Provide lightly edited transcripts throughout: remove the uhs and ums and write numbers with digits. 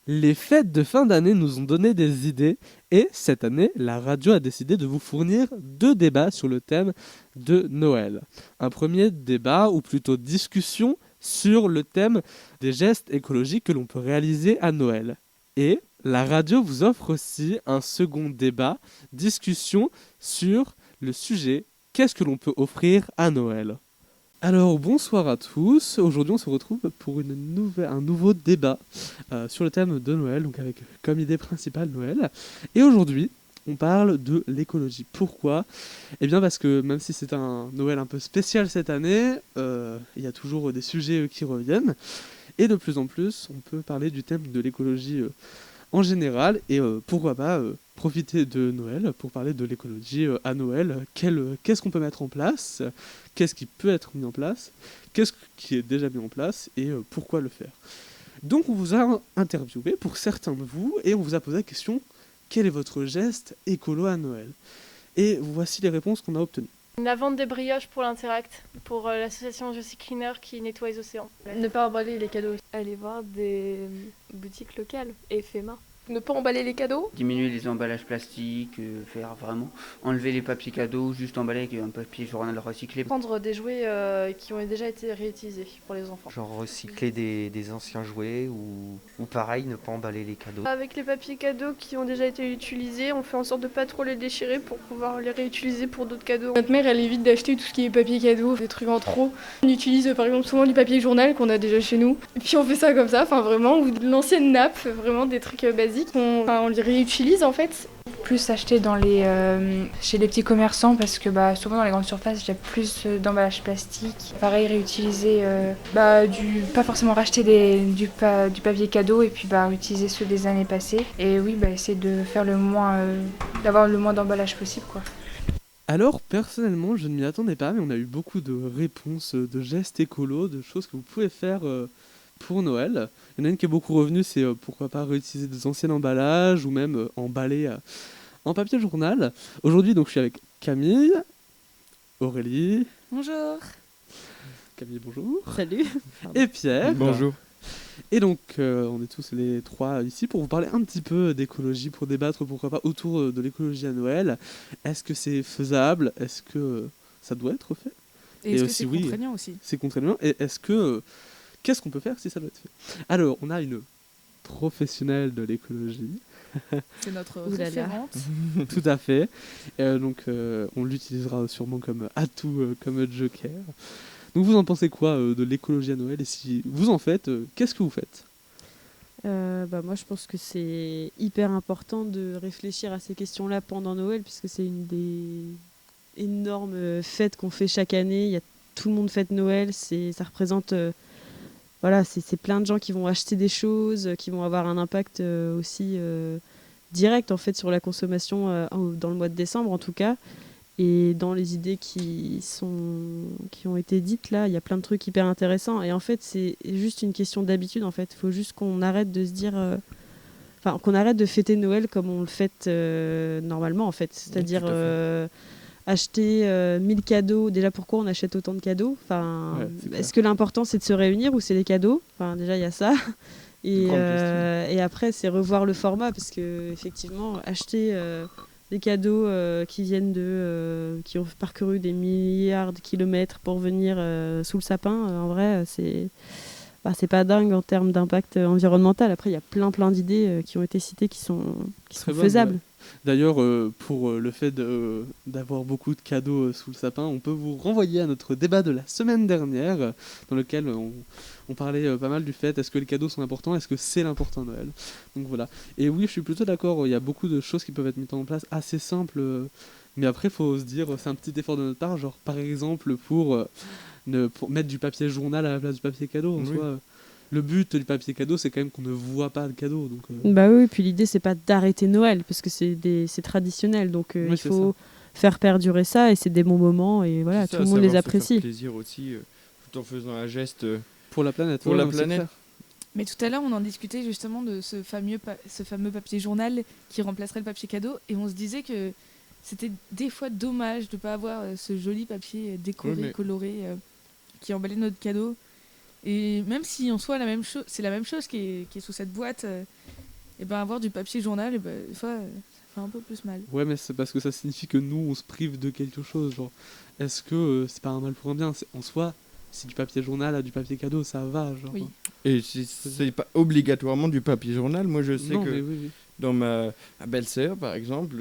Les fêtes de fin d'année nous ont donné des idées et cette année, la radio a décidé de vous fournir 2 débats sur le thème de Noël. Un premier débat, ou plutôt discussion, sur le thème des gestes écologiques que l'on peut réaliser à Noël. Et la radio vous offre aussi un second débat, discussion sur le sujet qu'est-ce que l'on peut offrir à Noël. Alors bonsoir à tous, aujourd'hui on se retrouve pour un nouveau débat sur le thème de Noël, donc avec comme idée principale Noël. Et aujourd'hui on parle de l'écologie. Pourquoi ? Eh bien parce que même si c'est un Noël un peu spécial cette année, il y a toujours des sujets qui reviennent. Et de plus en plus on peut parler du thème de l'écologie en général, et pourquoi pas profiter de Noël pour parler de l'écologie à Noël. Qu'est-ce qu'on peut mettre en place ? Qu'est-ce qui peut être mis en place ? Qu'est-ce qui est déjà mis en place ? Et pourquoi le faire ? Donc on vous a interviewé pour certains de vous, et on vous a posé la question, quel est votre geste écolo à Noël ? Et voici les réponses qu'on a obtenues. La vente des brioches pour l'Interact, pour l'association Just Cleaner qui nettoie les océans. Ne pas emballer les cadeaux. Aller voir des boutiques locales et fait main. Ne pas emballer les cadeaux. Diminuer les emballages plastiques, faire vraiment enlever les papiers cadeaux, juste emballer avec un papier journal recyclé. Prendre des jouets qui ont déjà été réutilisés pour les enfants. Genre recycler des anciens jouets ou pareil, ne pas emballer les cadeaux. Avec les papiers cadeaux qui ont déjà été utilisés, on fait en sorte de pas trop les déchirer pour pouvoir les réutiliser pour d'autres cadeaux. Notre mère, elle évite d'acheter tout ce qui est papier cadeau, des trucs en trop. On utilise par exemple souvent du papier journal qu'on a déjà chez nous. Et puis on fait ça comme ça, enfin vraiment, ou de l'ancienne nappe, vraiment des trucs basiques. On les réutilise en fait. Plus acheter chez les petits commerçants parce que souvent dans les grandes surfaces il y a plus d'emballages plastiques. Pareil, réutiliser pas forcément racheter du papier cadeau et puis utiliser ceux des années passées. Et oui, essayer de faire d'avoir le moins d'emballage possible quoi. Alors, personnellement, je ne m'y attendais pas, mais on a eu beaucoup de réponses, de gestes écolos, de choses que vous pouvez faire pour Noël. Il y en a une qui est beaucoup revenue, c'est pourquoi pas réutiliser des anciens emballages ou même emballer en papier journal. Aujourd'hui, donc, je suis avec Camille, Aurélie. Bonjour. Camille, bonjour. Salut. Et Pierre. Bonjour. Et donc, on est tous les trois ici pour vous parler un petit peu d'écologie, pour débattre, pourquoi pas, autour de l'écologie à Noël. Est-ce que c'est faisable ? Est-ce que ça doit être fait ? Et est-ce que c'est contraignant aussi ? C'est contraignant. Et est-ce que... qu'est-ce qu'on peut faire si ça doit être fait ? Alors, on a une professionnelle de l'écologie. C'est notre référente. Tout à fait. On l'utilisera sûrement comme atout, comme joker. Donc vous en pensez quoi de l'écologie à Noël ? Et si vous en faites, qu'est-ce que vous faites ? Moi je pense que c'est hyper important de réfléchir à ces questions-là pendant Noël, puisque c'est une des énormes fêtes qu'on fait chaque année. Tout le monde fête Noël, ça représente... c'est plein de gens qui vont acheter des choses, qui vont avoir un impact aussi direct en fait sur la consommation dans le mois de décembre en tout cas. Et dans les idées qui ont été dites là, il y a plein de trucs hyper intéressants. Et en fait, c'est juste une question d'habitude. En fait, il faut juste qu'on arrête de se dire, qu'on arrête de fêter Noël comme on le fête normalement en fait. C'est-à-dire acheter 1000 cadeaux. Déjà, pourquoi on achète autant de cadeaux ? Est-ce que l'important c'est de se réunir ou c'est les cadeaux ? Déjà, il y a ça. Et après, c'est revoir le format parce que effectivement, acheter des cadeaux qui ont parcouru des milliards de kilomètres pour venir sous le sapin, en vrai, c'est pas dingue en termes d'impact environnemental. Après, il y a plein d'idées qui ont été citées qui sont faisables. Ouais. D'ailleurs, pour le fait d'avoir beaucoup de cadeaux sous le sapin, on peut vous renvoyer à notre débat de la semaine dernière, dans lequel on parlait pas mal du fait, est-ce que les cadeaux sont importants, est-ce que c'est l'important à Noël ? Donc voilà. Et oui, je suis plutôt d'accord, il y a beaucoup de choses qui peuvent être mises en place, assez simples, mais après, il faut se dire, c'est un petit effort de notre part, genre par exemple pour mettre du papier journal à la place du papier cadeau, en soi. Le but du papier cadeau, c'est quand même qu'on ne voit pas de cadeau. Donc, oui, puis l'idée, c'est pas d'arrêter Noël, parce que c'est traditionnel, donc il faut faire perdurer ça, et c'est des bons moments, et voilà, tout le monde les apprécie. Faire plaisir aussi, tout en faisant un geste pour la planète. Pour la planète. Mais tout à l'heure, on en discutait justement de ce fameux papier journal qui remplacerait le papier cadeau, et on se disait que c'était des fois dommage de ne pas avoir ce joli papier décoré, coloré, qui emballait notre cadeau. Et même si en soi c'est la même chose qui est sous cette boîte, et ben avoir du papier journal, et ben, des fois, ça fait un peu plus mal. Ouais, mais c'est parce que ça signifie que nous, on se prive de quelque chose. Genre, est-ce que c'est pas un mal pour un bien? En soi, si du papier journal à du papier cadeau, ça va. Genre. Oui. Et c'est pas obligatoirement du papier journal. Moi, je sais Non, que mais oui. dans ma belle-sœur, par exemple,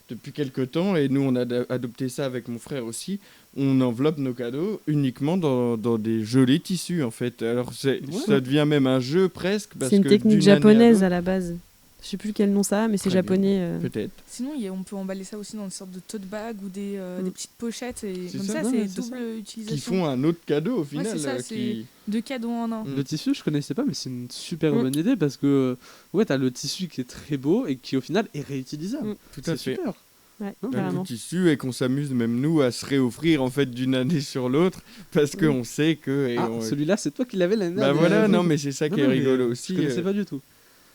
depuis quelque temps, et nous, on a adopté ça avec mon frère aussi, on enveloppe nos cadeaux uniquement dans des jolis tissus, en fait. Alors, ça devient même un jeu presque. C'est une technique japonaise à la base. Je sais plus quel nom ça a, mais c'est Très japonais. Peut-être. Sinon, on peut emballer ça aussi dans une sorte de tote bag ou des petites pochettes. Et C'est comme ça. ça, Non, mais c'est c'est double utilisation. Qui font un autre cadeau au final. Ouais, c'est ça, c'est 2 cadeaux en un. Le tissu, je connaissais pas, mais c'est une super bonne idée parce que ouais, t'as le tissu qui est très beau et qui au final est réutilisable. Tout à C'est fait. super. Ouais, Un carrément. beau tissu et qu'on s'amuse même nous à se réoffrir en fait d'une année sur l'autre parce qu'on sait que... Celui-là, c'est toi qui l'avais l'année Bah dernière. voilà, non mais c'est ça qui est rigolo aussi. Je connaissais pas du tout.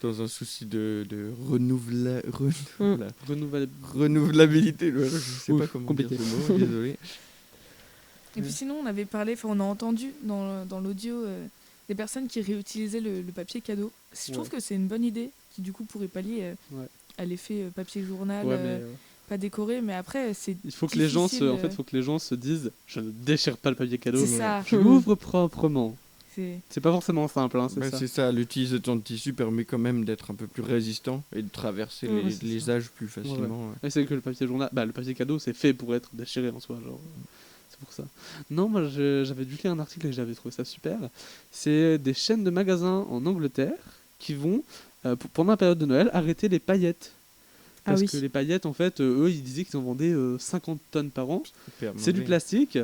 Dans un souci de renouvelabilité, je sais Ouf, pas comment compliqué. dire ce mot, désolé. Et puis sinon, on avait parlé, on a entendu dans l'audio des personnes qui réutilisaient le papier cadeau. Je trouve que c'est une bonne idée qui du coup pourrait pallier à l'effet papier journal. Ouais, mais, pas décoré, mais après c'est il faut que les gens faut que les gens se disent, je ne déchire pas le papier cadeau, C'est ça. je l'ouvre proprement. C'est C'est pas forcément simple, hein, c'est Bah, ça. c'est ça, l'utilisation de tissu permet quand même d'être un peu plus résistant et de traverser Ouais, c'est les ça. âges plus facilement. Ouais. Et c'est que le papier journal, le papier cadeau, c'est fait pour être déchiré en soi, genre. C'est pour ça. Non, moi j'avais dû lire un article et j'avais trouvé ça super. C'est des chaînes de magasins en Angleterre qui vont, pendant la période de Noël, arrêter les paillettes. Parce que les paillettes, en fait, eux, ils disaient qu'ils en vendaient 50 tonnes par an. C'est du plastique.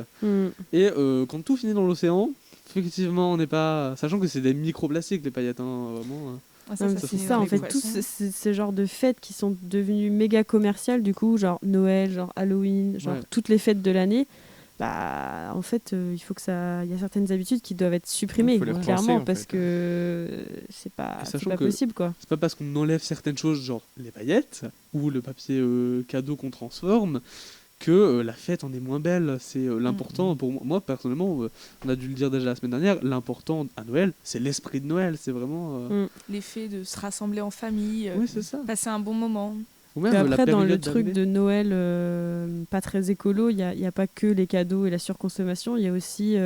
Et quand tout finit dans l'océan, effectivement, on n'est pas... Sachant que c'est des microplastiques, les paillettes, hein, vraiment. C'est ça, en fait, tous ces genres de fêtes qui sont devenues méga commerciales, du coup, genre Noël, genre Halloween, genre toutes les fêtes de l'année, bah, en fait, il faut que ça... Il y a certaines habitudes qui doivent être supprimées, clairement, parce que c'est pas possible, quoi. C'est pas parce qu'on enlève certaines choses, genre les paillettes, ou le papier cadeau qu'on transforme, que la fête en est moins belle. C'est l'important, pour moi personnellement, on a dû le dire déjà la semaine dernière, l'important à Noël, c'est l'esprit de Noël, c'est vraiment... l'effet de se rassembler en famille, c'est ça. passer un bon moment. Puis après, dans le truc de Noël pas très écolo, il n'y a pas que les cadeaux et la surconsommation, il y a aussi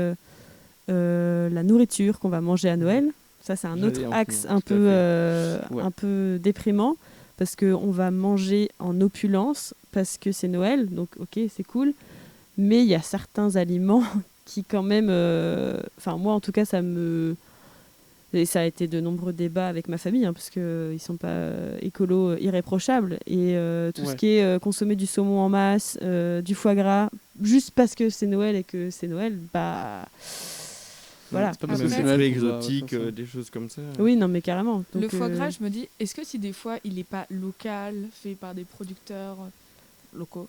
la nourriture qu'on va manger à Noël. Ça, c'est un autre axe un peu déprimant, parce qu'on va manger en opulence, parce que c'est Noël, donc ok, c'est cool. Mais il y a certains aliments qui quand même... Enfin, moi, en tout cas, et ça a été de nombreux débats avec ma famille, parce qu'ils ne sont pas écolos irréprochables. Et tout ce qui est consommer du saumon en masse, du foie gras, juste parce que c'est Noël et que c'est Noël, bah... Voilà. C'est pas parce que c'est Noël exotique, des choses comme ça. Oui, non, mais carrément. Donc, le foie gras, je me dis, est-ce que si des fois il n'est pas local, fait par des producteurs locaux,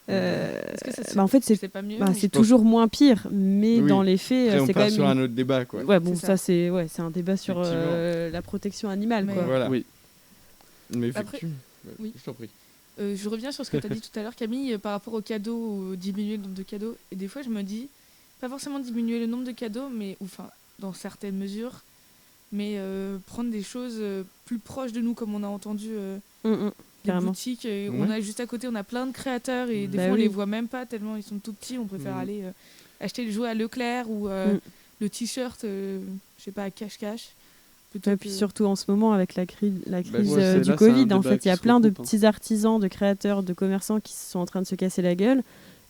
en fait, c'est pas mieux, c'est toujours moins pire, mais dans les faits, après, c'est quand même sur un autre débat, quoi. Ouais, bon, ça c'est un débat sur la protection animale, quoi. Voilà. Oui. Mais après, je t'en prie. Je reviens sur ce que tu as dit tout à l'heure, Camille, par rapport aux cadeaux, diminuer le nombre de cadeaux. Et des fois, je me dis, pas forcément diminuer le nombre de cadeaux, mais enfin, dans certaines mesures, mais prendre des choses plus proches de nous, comme on a entendu. Des boutiques, on a juste à côté, on a plein de créateurs et des fois on les voit même pas tellement ils sont tout petits, on préfère aller acheter le jouet à Leclerc ou le t-shirt, je sais pas, à cache-cache. Et puis surtout en ce moment avec la crise du Covid, en fait il y a plein de petits artisans, de créateurs, de commerçants qui sont en train de se casser la gueule.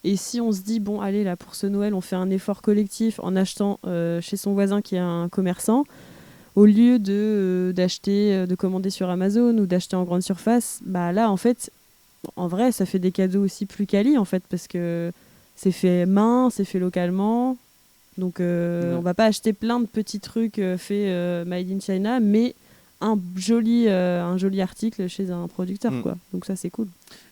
Et si on se dit, bon allez là pour ce Noël on fait un effort collectif en achetant chez son voisin qui est un commerçant, au lieu de commander sur Amazon ou d'acheter en grande surface, bah là en fait, en vrai, ça fait des cadeaux aussi plus quali en fait, parce que c'est fait main, c'est fait localement. Donc on va pas acheter plein de petits trucs faits made in China, mais un joli article chez un producteur, quoi. Donc ça c'est cool.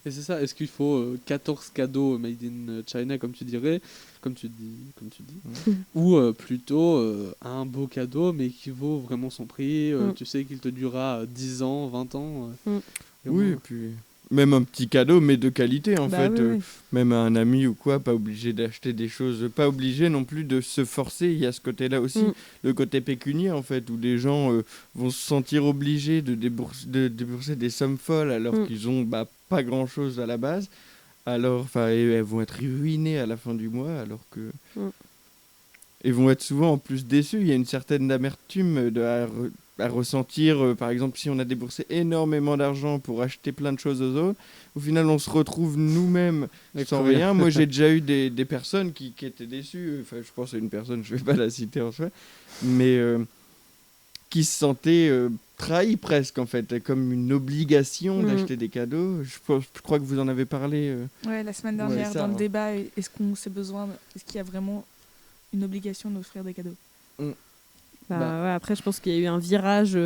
Et c'est ça, est-ce qu'il faut 14 cadeaux made in China comme tu dis, ou plutôt un beau cadeau mais qui vaut vraiment son prix, tu sais qu'il te durera 10 ans, 20 ans. Oui, et puis Même un petit cadeau, mais de qualité en Bah fait. oui, oui. Même à un ami ou quoi, pas obligé d'acheter des choses, pas obligé non plus de se forcer. Il y a ce côté-là aussi, le côté pécunier en fait, où des gens vont se sentir obligés de débourser des sommes folles alors qu'ils ont pas grand-chose à la base. Alors, enfin, elles vont être ruinées à la fin du mois, alors que et vont être souvent en plus déçus. Il y a une certaine amertume à ressentir, par exemple, si on a déboursé énormément d'argent pour acheter plein de choses aux autres, au final, on se retrouve nous-mêmes sans rien. Moi, j'ai déjà eu des personnes qui étaient déçues. Enfin, je pense à une personne, je ne vais pas la citer en soi, mais qui se sentaient trahis presque, en fait, comme une obligation d'acheter des cadeaux. Je crois que vous en avez parlé. Ouais, la semaine dernière, dans le débat, est-ce qu'il y a vraiment une obligation d'offrir des cadeaux? Ouais, après, je pense qu'il y a eu un virage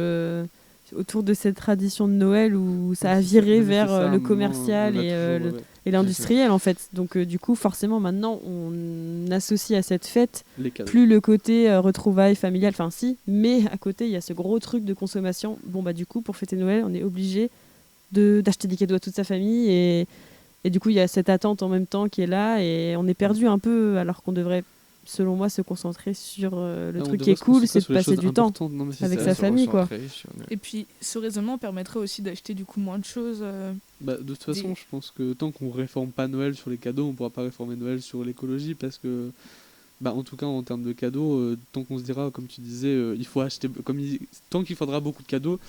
autour de cette tradition de Noël où ça a viré vers le commercial et l'industriel, en fait. Donc, du coup, forcément, maintenant, on associe à cette fête plus le côté retrouvailles familiales, enfin si, mais à côté, il y a ce gros truc de consommation. Bon, du coup, pour fêter Noël, on est obligé d'acheter des cadeaux à toute sa famille et du coup, il y a cette attente en même temps qui est là et on est perdu un peu alors qu'on devrait, selon moi, se concentrer sur le truc qui est cool, c'est de passer du temps avec sa famille, quoi. Et puis ce raisonnement permettrait aussi d'acheter du coup moins de choses. De toute façon, je pense que tant qu'on réforme pas Noël sur les cadeaux, on pourra pas réformer Noël sur l'écologie, parce que en tout cas en termes de cadeaux, tant qu'on se dira, comme tu disais, il faut acheter, tant qu'il faudra beaucoup de cadeaux,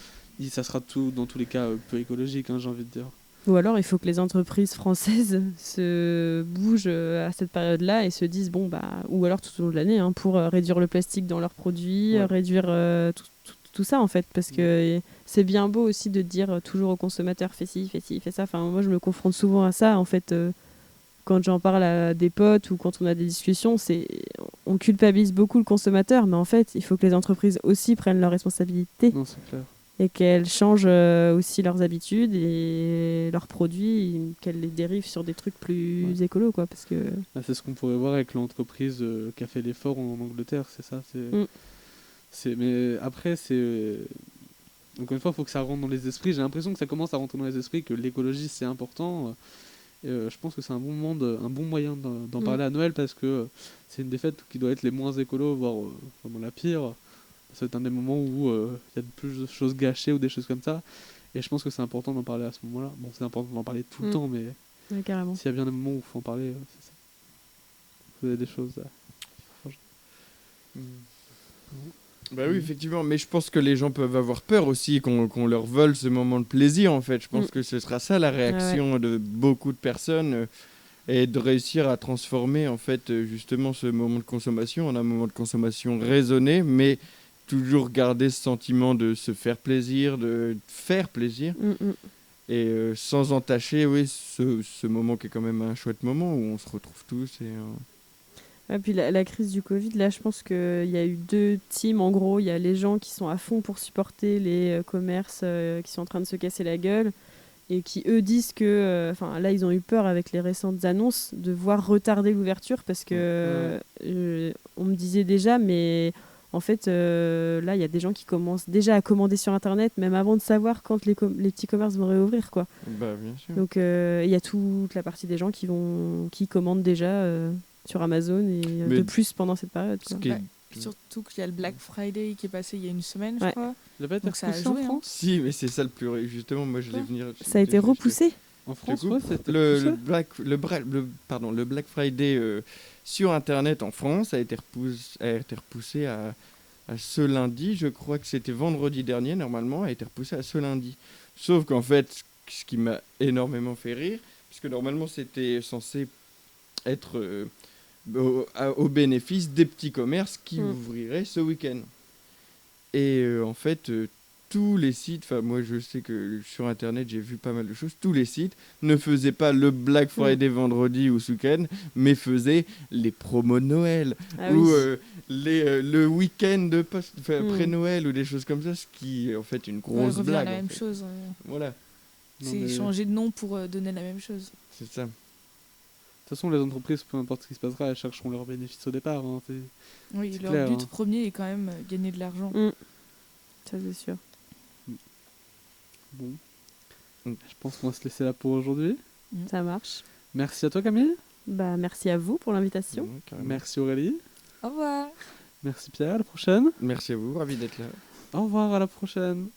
ça sera dans tous les cas peu écologique, j'ai envie de dire. Ou alors, il faut que les entreprises françaises se bougent à cette période-là et se disent, ou alors tout au long de l'année, pour réduire le plastique dans leurs produits, réduire tout ça, en fait. Parce que c'est bien beau aussi de dire toujours aux consommateurs, fais ci, fais ça. Enfin, moi, je me confronte souvent à ça, en fait. Quand j'en parle à des potes ou quand on a des discussions, on culpabilise beaucoup le consommateur, mais en fait, il faut que les entreprises aussi prennent leurs responsabilités. Non, c'est clair. Et qu'elles changent aussi leurs habitudes et leurs produits, qu'elles les dérivent sur des trucs plus écolos, quoi, parce que... c'est ce qu'on pourrait voir avec l'entreprise qui a fait l'effort en Angleterre, c'est ça. Mais après, encore une fois, il faut que ça rentre dans les esprits. J'ai l'impression que ça commence à rentrer dans les esprits, que l'écologie, c'est important. Je pense que c'est un bon moyen d'en parler à Noël, parce que c'est une des fêtes qui doit être les moins écolos, voire vraiment la pire. C'est un des moments où il y a plus de choses gâchées ou des choses comme ça. Et je pense que c'est important d'en parler à ce moment-là. Bon, c'est important d'en parler tout le temps, mais s'il y a bien des moments où il faut en parler, c'est ça. Vous avez des choses à changer. Oui, effectivement. Mais je pense que les gens peuvent avoir peur aussi qu'on leur vole ce moment de plaisir, en fait. Je pense que ce sera ça la réaction de beaucoup de personnes. Et de réussir à transformer, en fait, justement, ce moment de consommation en un moment de consommation raisonné, mais toujours garder ce sentiment de se faire plaisir, de faire plaisir, et sans entacher ce moment qui est quand même un chouette moment où on se retrouve tous. Et puis la crise du Covid, là, je pense qu'il y a eu deux teams. En gros, il y a les gens qui sont à fond pour supporter les commerces qui sont en train de se casser la gueule et qui, eux, disent que... là, ils ont eu peur avec les récentes annonces de voir retarder l'ouverture parce que on me disait déjà, mais... En fait, là, il y a des gens qui commencent déjà à commander sur Internet, même avant de savoir quand les petits commerces vont réouvrir, quoi. Bien sûr. Donc, il y a toute la partie des gens qui commandent déjà sur Amazon et de plus pendant cette période, quoi. Surtout qu'il y a le Black Friday qui est passé il y a une semaine, je crois. Donc ça a joué, en France. Si, mais c'est ça le plus... Justement, moi, je l'ai venir... Ça a été repoussé. En France, c'était le Black Friday sur Internet en France a été repoussé à ce lundi. Je crois que c'était vendredi dernier, normalement, a été repoussé à ce lundi. Sauf qu'en fait, ce qui m'a énormément fait rire, puisque normalement, c'était censé être au bénéfice des petits commerces qui ouvriraient ce week-end. Et en fait... tous les sites, moi je sais que sur Internet j'ai vu pas mal de choses, tous les sites ne faisaient pas le Black Friday vendredi ou ce week-end, mais faisaient les promos de Noël, le week-end après Noël ou des choses comme ça, ce qui est en fait une grosse blague. La même chose. Voilà. C'est changer de nom pour donner la même chose. C'est ça. De toute façon, les entreprises, peu importe ce qui se passera, elles chercheront leur bénéfice au départ. Oui, c'est leur clair, but premier est quand même gagner de l'argent. Ça, c'est sûr. Bon. Je pense qu'on va se laisser là pour aujourd'hui. Ça marche. Merci à toi Camille. Bah, merci à vous pour l'invitation. Ouais, carrément. Merci Aurélie. Au revoir. Merci Pierre, à la prochaine. Merci à vous, ravi d'être là. Au revoir, à la prochaine.